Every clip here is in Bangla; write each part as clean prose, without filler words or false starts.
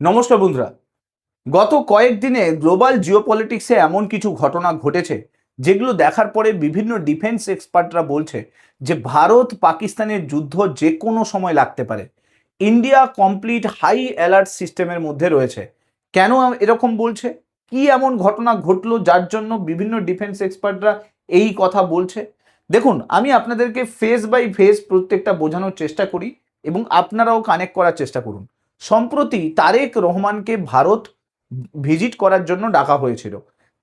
নমস্কার বন্ধুরা। গত কয়েকদিনে গ্লোবাল জিওপলিটিক্সে এমন কিছু ঘটনা ঘটেছে যেগুলো দেখার পরে বিভিন্ন ডিফেন্স এক্সপার্টরা বলছে যে ভারত পাকিস্তানের যুদ্ধ যে কোনো সময় লাগতে পারে। ইন্ডিয়া কমপ্লিট হাই অ্যালার্ট সিস্টেমের মধ্যে রয়েছে। কেন এরকম বলছে? কি এমন ঘটনা ঘটলো যার জন্য বিভিন্ন ডিফেন্স এক্সপার্টরা এই কথা বলছে? দেখুন, আমি আপনাদেরকে ফেস বাই ফেস প্রত্যেকটা বোঝানোর চেষ্টা করি এবং আপনারাও কানেক্ট করার চেষ্টা করুন। সম্প্রতি তারেক রহমানকে ভারত ভিজিট করার জন্য ডাকা হয়েছিল।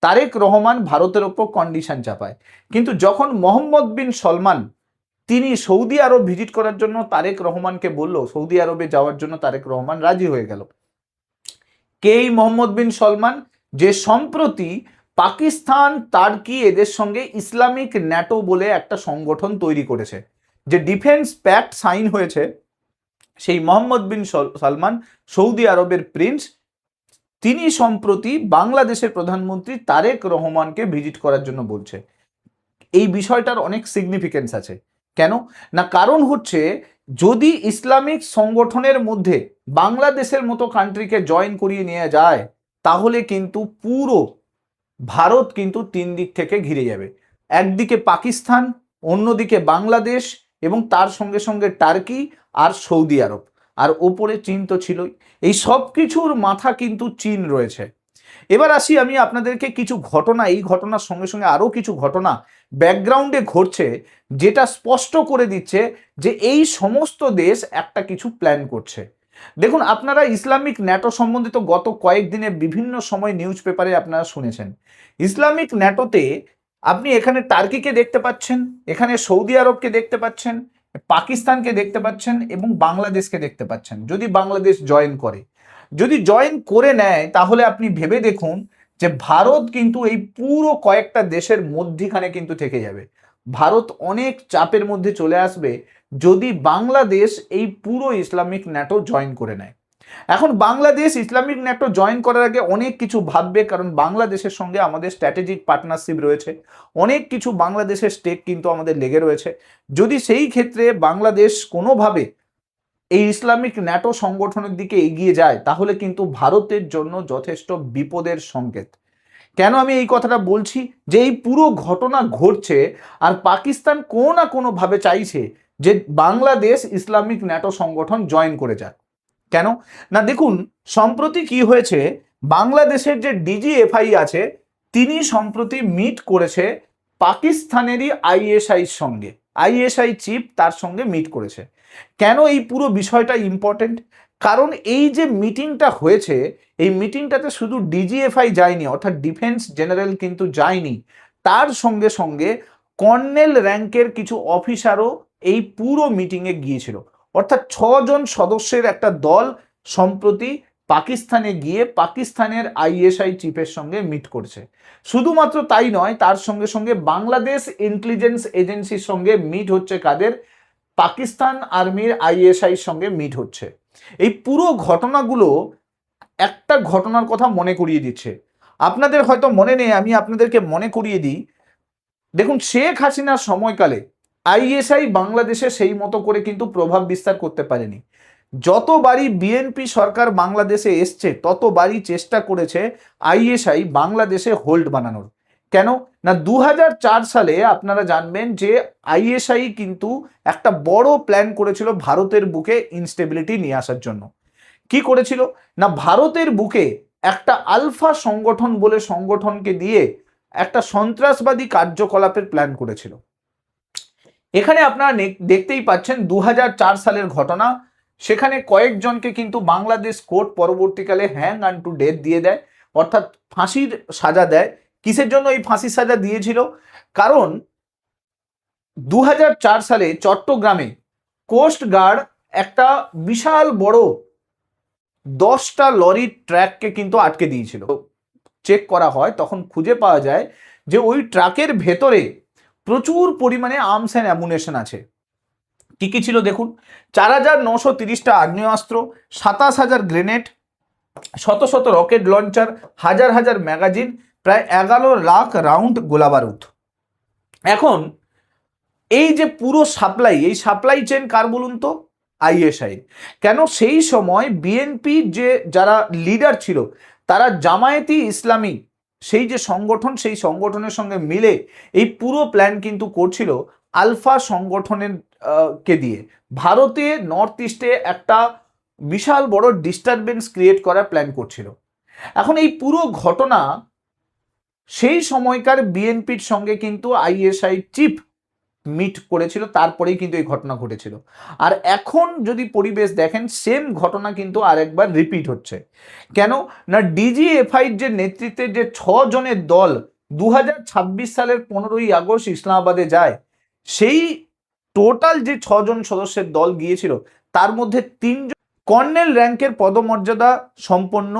তারেক রহমান ভারতের ওপর কন্ডিশন চাপায়, কিন্তু যখন মোহাম্মদ বিন সলমান তিনি সৌদি আরব ভিজিট করার জন্য তারেক রহমানকে বলল, সৌদি আরবে যাওয়ার জন্য তারেক রহমান রাজি হয়ে গেল। কে এই মোহাম্মদ বিন সলমান? যে সম্প্রতি পাকিস্তান, তার্কি এদের সঙ্গে ইসলামিক ন্যাটো বলে একটা সংগঠন তৈরি করেছে, যে ডিফেন্স প্যাক্ট সাইন হয়েছে। সেই মোহাম্মদ বিন সলমান, সৌদি আরবের প্রিন্স, তিনি সম্প্রতি বাংলাদেশের প্রধানমন্ত্রী তারেক রহমানকে ভিজিট করার জন্য বলছে। এই বিষয়টার অনেক সিগনিফিকেন্স আছে। কেন না? কারণ হচ্ছে, যদি ইসলামিক সংগঠনের মধ্যে বাংলাদেশের মতো কান্ট্রিকে জয়েন করিয়ে নিয়ে যায়, তাহলে কিন্তু পুরো ভারত কিন্তু তিন দিক থেকে ঘিরে যাবে। একদিকে পাকিস্তান, অন্যদিকে বাংলাদেশ এবং তার সঙ্গে সঙ্গে টার্কি আর সৌদি আরব, আর ওপরে চীন তো ছিলই। এই সব কিছুর মাথা কিন্তু চীন রয়েছে। এবার আসি, আমি আপনাদেরকে কিছু ঘটনা, এই ঘটনার সঙ্গে সঙ্গে আরও কিছু ঘটনা ব্যাকগ্রাউন্ডে ঘটছে, যেটা স্পষ্ট করে দিচ্ছে যে এই সমস্ত দেশ একটা কিছু প্ল্যান করছে। দেখুন, আপনারা ইসলামিক ন্যাটো সম্বন্ধিত গত কয়েকদিনে বিভিন্ন সময় নিউজ পেপারে আপনারা শুনেছেন। ইসলামিক ন্যাটোতে আপনি এখানে টার্কিকে দেখতে পাচ্ছেন, এখানে সৌদি আরবকে দেখতে পাচ্ছেন, পাকিস্তানকে দেখতে পাচ্ছেন এবং বাংলাদেশকে দেখতে পাচ্ছেন। যদি বাংলাদেশ জয়েন করে, যদি জয়েন করে নেয়, তাহলে আপনি ভেবে দেখুন যে ভারত কিন্তু এই পুরো কয়েকটা দেশের মধ্যিখানে কিন্তু থেকে যাবে। ভারত অনেক চাপের মধ্যে চলে আসবে যদি বাংলাদেশ এই পুরো ইসলামিক ন্যাটো জয়েন করে নেয়। এখন বাংলাদেশ ইসলামিক ন্যাটো জয়েন করার আগে অনেক কিছু ভাববে, কারণ বাংলাদেশের সঙ্গে আমাদের স্ট্র্যাটেজিক পার্টনারশিপ রয়েছে, অনেক কিছু বাংলাদেশের স্টেক কিন্তু আমাদের লেগে রয়েছে। যদি সেই ক্ষেত্রে বাংলাদেশ কোনোভাবে এই ইসলামিক ন্যাটো সংগঠনের দিকে এগিয়ে যায়, তাহলে কিন্তু ভারতের জন্য যথেষ্ট বিপদের সংকেত। কেন আমি এই কথাটা বলছি? যে এই পুরো ঘটনা ঘটছে আর পাকিস্তান কোনো না কোনোভাবে চাইছে যে বাংলাদেশ ইসলামিক ন্যাটো সংগঠন জয়েন করে যাক। কেন না? দেখুন, সম্প্রতি কি হয়েছে, বাংলাদেশের যে ডিজিএফআই আছে, তিনি সম্প্রতি মিট করেছে পাকিস্তানেরই আইএসআইর সঙ্গে। আইএসআই চিফ তার সঙ্গে মিট করেছে। কেন এই পুরো বিষয়টা ইম্পর্টেন্ট? কারণ এই যে মিটিংটা হয়েছে, এই মিটিংটাতে শুধু ডিজিএফআই যায়নি, অর্থাৎ ডিফেন্স জেনারেল কিন্তু যায়নি, তার সঙ্গে সঙ্গে কর্নেল র্যাঙ্কের কিছু অফিসারও এই পুরো মিটিংয়ে গিয়েছিল। অর্থাৎ 6 জন সদস্যের একটা দল সম্প্রতি পাকিস্তানে গিয়ে পাকিস্তানের আইএসআই চিফের সঙ্গে মিট করছে। শুধুমাত্র তাই নয়, তার সঙ্গে সঙ্গে বাংলাদেশ ইন্টেলিজেন্স এজেন্সির সঙ্গে মিট হচ্ছে। কাদের? পাকিস্তান আর্মির আইএসআইর সঙ্গে মিট হচ্ছে। এই পুরো ঘটনাগুলো একটা ঘটনার কথা মনে করিয়ে দিচ্ছে। আপনাদের হয়তো মনে নেই, আমি আপনাদেরকে মনে করিয়ে দিই। দেখুন, শেখ হাসিনার সময়কালে আইএসআই বাংলাদেশে সেই মতো করে কিন্তু প্রভাব বিস্তার করতে পারেনি। যতবারই বিএনপি সরকার বাংলাদেশে এসছে, ততবারই চেষ্টা করেছে আইএসআই বাংলাদেশে হোল্ড বানানোর। কেন না? 2004 সালে আপনারা জানবেন যে আইএসআই কিন্তু একটা বড় প্ল্যান করেছিল ভারতের বুকে ইনস্টেবিলিটি নিয়ে আসার জন্য। কি করেছিল না? ভারতের বুকে একটা আলফা সংগঠন বলে সংগঠনকে দিয়ে একটা সন্ত্রাসবাদী কার্যকলাপের প্ল্যান করেছিল। এখানে আপনারা দেখতেই পাচ্ছেন 2004 সালের ঘটনা। সেখানে কয়েকজনকে কিন্তু বাংলাদেশ কোর্ট পরবর্তীকালে হ্যাং অ্যান্ড টু ডেথ দিয়ে দেয়, অর্থাৎ ফাঁসির সাজা দেয়। কিসের জন্য এই ফাঁসির সাজা দিয়েছিল? কারণ 2004 সালে চট্টগ্রামে কোস্ট গার্ড একটা বিশাল বড় 10টা লরির ট্র্যাককে কিন্তু আটকে দিয়েছিল। চেক করা হয়, তখন খুঁজে পাওয়া যায় যে ওই ট্রাকের ভেতরে প্রচুর পরিমাণে আর্মস অ্যান্ড অ্যামুনেশন আছে। কি কি ছিল দেখুন: 4930টা আগ্নেয়াস্ত্র, 27,000 গ্রেনেড, শত শত রকেট লঞ্চার, হাজার হাজার ম্যাগাজিন, প্রায় 11 লাখ রাউন্ড গোলাবারুদ। এখন এই যে পুরো সাপ্লাই, এই সাপ্লাই চেন কার বলুন তো? আইএসআই। কেন সেই সময় বিএনপি যে যারা লিডার ছিল তারা জামায়াতি ইসলামী সেই যে সংগঠন সেই সংগঠনের সঙ্গে মিলে এই পুরো প্ল্যান কিন্তু করছিল আলফা সংগঠনের কে দিয়ে ভারতে নর্থ ইস্টে একটা বিশাল বড় ডিস্টারবেন্স ক্রিয়েট করার প্ল্যান করছিল। এখন এই পুরো ঘটনা সেই সময়কার বিএনপির সঙ্গে কিন্তু আইএসআই চিফ মিট করেছিল, তারপরেই কিন্তু এই ঘটনা ঘটেছিল। আর এখন যদি পরিবেশ দেখেন সেম ঘটনা কিন্তু আরেকবার রিপিট হচ্ছে। কেন না ডিজিএফআইর যে নেতৃত্বে যে 6 জনের দল 2026 সালের 15ই আগস্ট ইসলামাবাদে যায়, সেই টোটাল যে 6 জন সদস্যের দল গিয়েছিল তার মধ্যে 3 জন কর্নেল র্যাঙ্কের পদমর্যাদা সম্পন্ন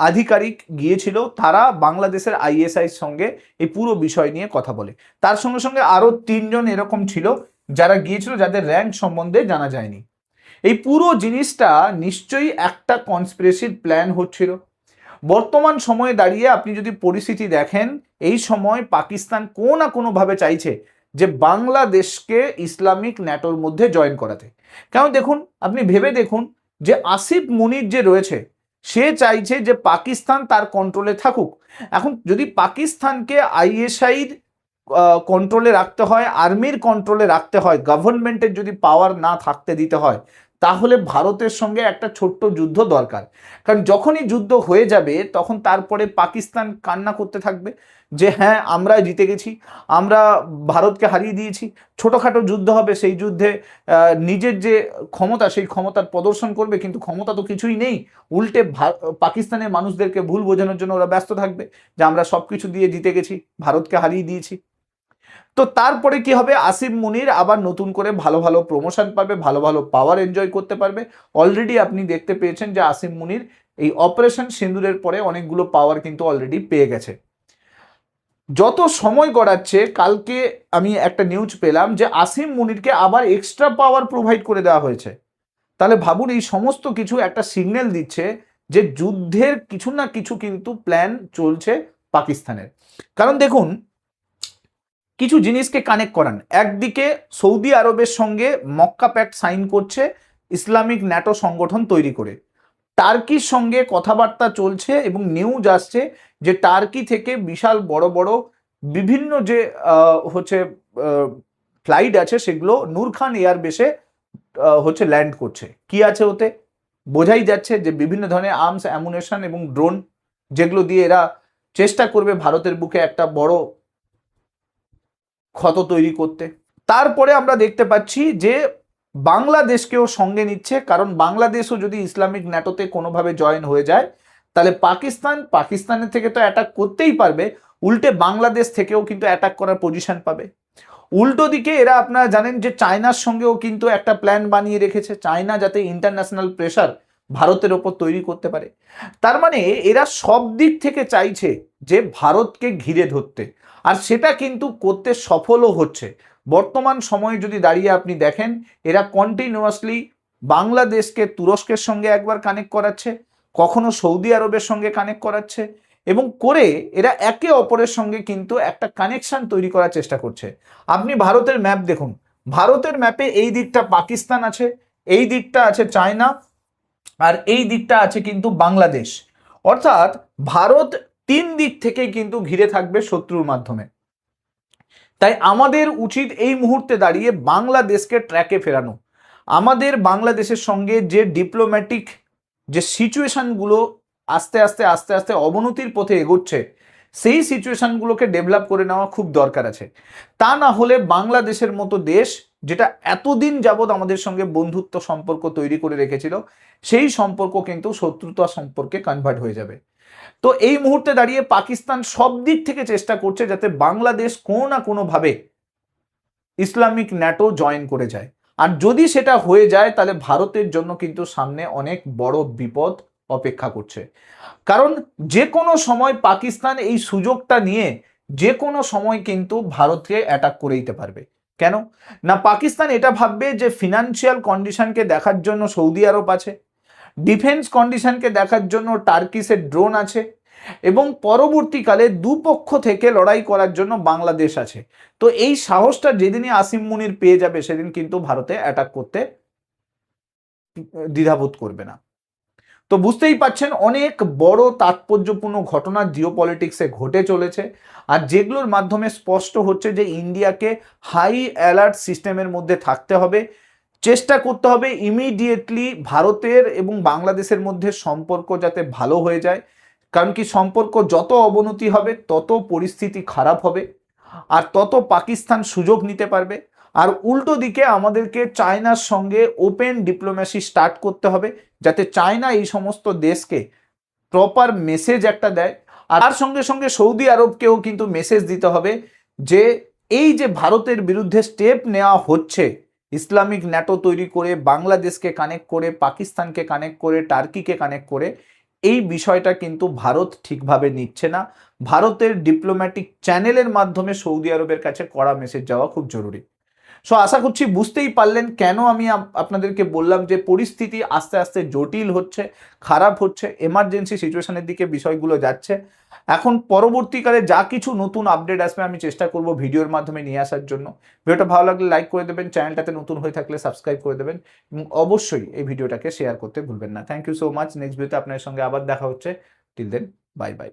আধিকারিক গিয়েছিল। তারা বাংলাদেশের আইএসআই সঙ্গে এই পুরো বিষয় নিয়ে কথা বলে। তার সঙ্গে সঙ্গে আরো 3 জন এরকম ছিল যারা গিয়েছিল যাদের র্যাঙ্ক সম্বন্ধে জানা যায়নি। এই পুরো জিনিসটা নিশ্চয়ই একটা কনস্পিরেসির প্ল্যান হচ্ছিল। বর্তমান সময়ে দাঁড়িয়ে আপনি যদি পরিস্থিতি দেখেন, এই সময় পাকিস্তান কোনো না কোনোভাবে চাইছে যে বাংলাদেশকে ইসলামিক ন্যাটোর মধ্যে জয়েন করাতে। কারণ দেখুন, আপনি ভেবে দেখুন যে আসিফ মুনির যে রয়েছে সে চাইছে যে পাকিস্তান তার কন্ট্রোলে থাকুক। এখন যদি পাকিস্তানকে আইএসআইর কন্ট্রোলে রাখতে হয়, আর্মির কন্ট্রোলে রাখতে হয়, গভর্নমেন্টের যদি পাওয়ার না থাকতে দিতে হয়, তাহলে ভারতের সঙ্গে একটা ছোট্ট যুদ্ধ দরকার। কারণ যখনই যুদ্ধ হয়ে যাবে তখন তারপরে পাকিস্তান কান্না করতে থাকবে যে হ্যাঁ আমরা জিতে গেছি, আমরা ভারতকে হারিয়ে দিয়েছি। ছোটোখাটো যুদ্ধ হবে, সেই যুদ্ধে নিজের যে ক্ষমতা সেই ক্ষমতার প্রদর্শন করবে, কিন্তু ক্ষমতা তো কিছুই নেই। উল্টে পাকিস্তানের মানুষদেরকে ভুল বোঝানোর জন্য ওরা ব্যস্ত থাকবে যে আমরা সব কিছু দিয়ে জিতে গেছি, ভারতকে হারিয়ে দিয়েছি। তো তারপরে কি হবে, আসিফ মুনির আবার নতুন করে ভালো ভালো প্রমোশন পাবে, ভালো ভালো পাওয়ার এনজয় করতে পারবে। অলরেডি আপনি দেখতে পেয়েছেন যে আসিফ মুনির এই অপারেশন সিন্দুরের পরে অনেকগুলো পাওয়ার কিন্তু অলরেডি পেয়ে গেছে। যত সময় গড়াচ্ছে, কালকে আমি একটা নিউজ পেলাম যে আসিফ মুনিরকে আবার এক্সট্রা পাওয়ার প্রোভাইড করে দেওয়া হয়েছে। তাহলে ভাবুন, এই সমস্ত কিছু একটা সিগন্যাল দিচ্ছে যে যুদ্ধের কিছু না কিছু কিন্তু প্ল্যান চলছে পাকিস্তানের। কারণ দেখুন, কিছু জিনিসকে কানেক্ট করান। একদিকে সৌদি আরবের সঙ্গে মক্কা প্যাক্ট সাইন করছে ইসলামিক ন্যাটো সংগঠন তৈরি করে, টার্কির সঙ্গে কথাবার্তা চলছে এবং নিউজ আসছে যে টার্কি থেকে বিশাল বড় বড় বিভিন্ন যে হচ্ছে ফ্লাইট আছে সেগুলো নূর খান এয়ারবেসে হচ্ছে ল্যান্ড করছে। কি আছে ওতে, বোঝাই যাচ্ছে যে বিভিন্ন ধরনের আর্মস, অ্যামুনেশন এবং ড্রোন, যেগুলো দিয়ে এরা চেষ্টা করবে ভারতের বুকে একটা বড় ক্ষত তৈরি করতে। তারপরে আমরা দেখতে পাচ্ছি যে বাংলাদেশকেও সঙ্গে নিচ্ছে, কারণ বাংলাদেশও যদি ইসলামিক ন্যাটোতে কোনোভাবে জয়েন হয়ে যায় তাহলে পাকিস্তানের থেকে তো অ্যাটাক করতেই পারবে, উল্টে বাংলাদেশ থেকেও কিন্তু অ্যাটাক করার পজিশন পাবে। উল্টো দিকে এরা, আপনারা জানেন যে চায়নার সঙ্গেও কিন্তু একটা প্ল্যান বানিয়ে রেখেছে, চায়না যাতে ইন্টারন্যাশনাল প্রেশার ভারতের ওপর তৈরি করতে পারে। তার মানে এরা সব দিক থেকে চাইছে যে ভারতকে ঘিরে ধরতে, আর সেটা কিন্তু করতে সফলও হচ্ছে। বর্তমান সময়ে যদি দাঁড়িয়ে আপনি দেখেন, এরা কন্টিনিউয়াসলি বাংলাদেশকে তুরস্কের সঙ্গে একবার কানেক্ট করাচ্ছে, কখনো সৌদি আরবের সঙ্গে কানেক্ট করাচ্ছে, এবং করে এরা একে অপরের সঙ্গে কিন্তু একটা কানেকশন তৈরি করার চেষ্টা করছে। আপনি ভারতের ম্যাপ দেখুন, ভারতের ম্যাপে এই দিকটা পাকিস্তান আছে, এই দিকটা আছে চায়না, আর এই দিকটা আছে কিন্তু বাংলাদেশ। অর্থাৎ ভারত 3 দিক থেকেই কিন্তু ঘিরে থাকবে শত্রুর মাধ্যমে। তাই আমাদের উচিত এই মুহূর্তে দাঁড়িয়ে বাংলাদেশকে ট্র্যাকে ফেরানো। আমাদের বাংলাদেশের সঙ্গে যে ডিপ্লোম্যাটিক যে সিচুয়েশনগুলো আস্তে আস্তে আস্তে আস্তে অবনতির পথে এগোচ্ছে, সেই সিচুয়েশনগুলোকে ডেভেলপ করে নেওয়া খুব দরকার আছে। তা না হলে বাংলাদেশের মতো দেশ, যেটা এতদিন যাবৎ আমাদের সঙ্গে বন্ধুত্ব সম্পর্ক তৈরি করে রেখেছিল, সেই সম্পর্ক কিন্তু শত্রুতা সম্পর্কে কনভার্ট হয়ে যাবে। তো এই মুহূর্তে দাঁড়িয়ে পাকিস্তান সব দিক থেকে চেষ্টা করছে যাতে বাংলাদেশ কোনো না কোনোভাবে ইসলামিক ন্যাটো জয়েন করে যায়। আর যদি সেটা হয়ে যায় তাহলে ভারতের জন্য কিন্তু সামনে অনেক বড় বিপদ অপেক্ষা করছে। কারণ যে কোনো সময় পাকিস্তান এই সুযোগটা নিয়ে যে কোনো সময় কিন্তু ভারতকে অ্যাটাক করে দিতে পারবে। কেন না, পাকিস্তান এটা ভাববে যে ফিনান্সিয়াল কন্ডিশনকে দেখার জন্য সৌদি আরব আছে, ডিফেন্স কন্ডিশনকে দেখার জন্য টার্কিসের ড্রোন আছে, এবং পরবর্তীকালে দুপক্ষ থেকে লড়াই করার জন্য বাংলাদেশ আছে। তো এই সাহসটা যেদিনই আসিম মুনির পেয়ে যাবে সেদিন কিন্তু ভারতে অ্যাটাক করতে দ্বিধাবোধ করবে না। তো বুঝতেই পাচ্ছেন অনেক বড় তাৎপর্যপূর্ণ ঘটনা জিওপলিটিক্সে ঘটে চলেছে, আর যেগুলোর মাধ্যমে স্পষ্ট হচ্ছে যে ইন্ডিয়াকে হাই অ্যালার্ট সিস্টেমের মধ্যে থাকতে হবে, চেষ্টা করতে হবে ইমিডিয়েটলি ভারতের এবং বাংলাদেশের মধ্যে সম্পর্ক যাতে ভালো হয়ে যায়, কারণ কি সম্পর্ক যত অবনতি হবে তত পরিস্থিতি খারাপ হবে, আর তত পাকিস্তান সুযোগ নিতে পারবে। আর উল্টো দিকে আমাদেরকে চায়নার সঙ্গে ওপেন ডিপ্লোম্যাসি স্টার্ট করতে হবে, যাতে চায়না এই সমস্ত দেশকে প্রপার মেসেজ একটা দেয়। আর তার সঙ্গে সঙ্গে সৌদি আরবকেও কিন্তু মেসেজ দিতে হবে যে এই যে ভারতের বিরুদ্ধে স্টেপ নেওয়া হচ্ছে, ইসলামিক ন্যাটো তৈরি করে বাংলাদেশকে কানেক্ট করে, পাকিস্তানকে কানেক্ট করে, টার্কিকে কানেক্ট করে, এই বিষয়টা কিন্তু ভারত ঠিকভাবে নিচ্ছে না। ভারতের ডিপ্লোম্যাটিক চ্যানেলের মাধ্যমে সৌদি আরবের কাছে কড়া মেসেজ যাওয়া খুব জরুরি। সো আশা করছি বুঝতেই পারলেন কেন আমি আপনাদেরকে বললাম যে পরিস্থিতি আস্তে আস্তে জটিল হচ্ছে, খারাপ হচ্ছে, এমার্জেন্সি সিচুয়েশনের দিকে বিষয়গুলো যাচ্ছে। এখন পরবর্তীকালে যা কিছু নতুন আপডেট আসবে আমি চেষ্টা করব ভিডিওর মাধ্যমে নিয়ে আসার জন্য। ভিডিওটা ভালো লাগলে লাইক করে দেবেন, চ্যানেলটাতে নতুন হয়ে থাকলে সাবস্ক্রাইব করে দেবেন, এবং অবশ্যই এই ভিডিওটাকে শেয়ার করতে ভুলবেন না। Thank you so much. Next ভিডিওতে আপনার সঙ্গে আবার দেখা হচ্ছে। Till then, bye by.